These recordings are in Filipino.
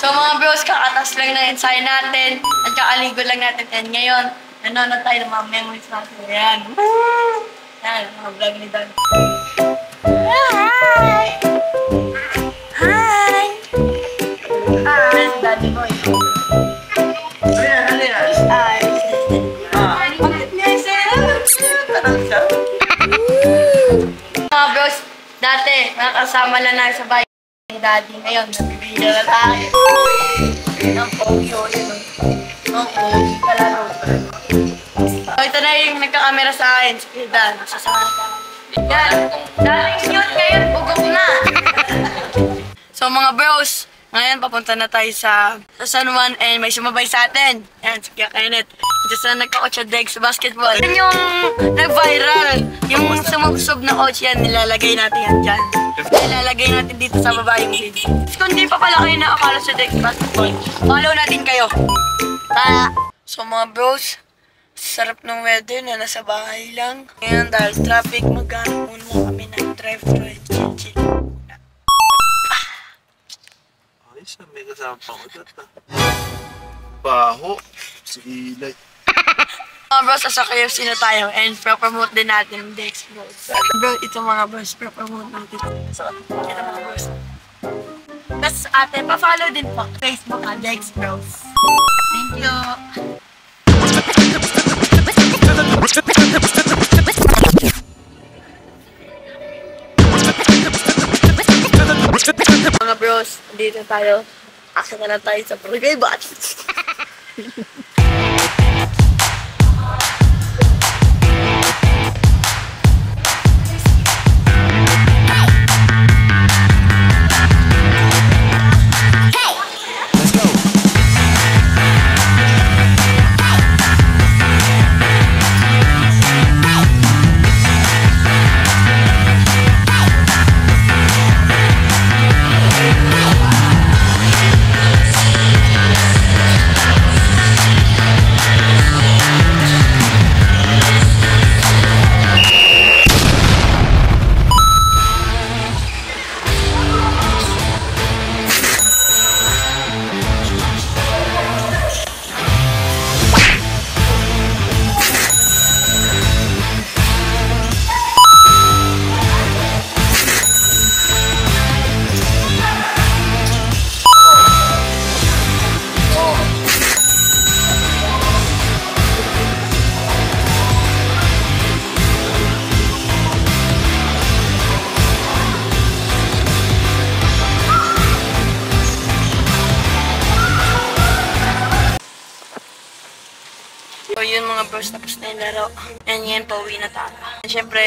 So mga bros, kakatas lang na ensayo natin at kakaligo lang natin. And ngayon, nanonood tayo ng mga memories natin. Ayan. Ayan, mga vlog ni Don. Hi! Hi! Hi! Daddy boy. Ano yan? Hi! Bakit niya parang siya? Mga bros, dati, nakasama lang na sa bahay ni Daddy. Ngayon, nabibigyan na tayo. Ang pogi o yun. Ang pogi talaga. So, ito na yung nagkakamera sa akin. Si Dan, sasama na tayo. Yan, dating yun, ngayon, bugok na. So mga bros, ngayon papunta na tayo sa San Juan and may sumabay sa atin. Yan, si Kuya Kenneth. Ito sa nagka-8 sa basketball. Yan yung nag-viral. Yung sumubsob na 8 yan, nilalagay natin yan dyan. Nilalagay natin dito sa baba yung video. Kung di pa pala kayo nakakala sa Dex Basketball, follow natin kayo. Tara! So mga bros, sarap ng weather na nasa bahay lang. Ngayon dahil traffic, maghanap muna kami ng drive-thru and chill-chill. Ayos na, may kasama pa ko dito. Baho. Si Ilay. Mga bros, asa KFC na tayo and pro-promote din natin yung Dex Bros. Bro, ito mga bros, pro-promote natin. So, ito mga bros. Tapos ate, pa-follow din po Facebook Dex Bros. Thank you! Mga bros, dito tayo. Asa na tayo sa Barangay Batch. So yun mga bros, tapos na yung laro. And yan, pauwi na tayo. And syempre,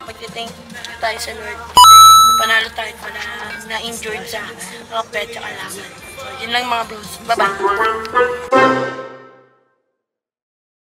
magti-thank you tayo sa Lord. Kasi panalo tayo pala na-enjoyed sa kapet at alaman. So yun lang mga bros. Bye-bye!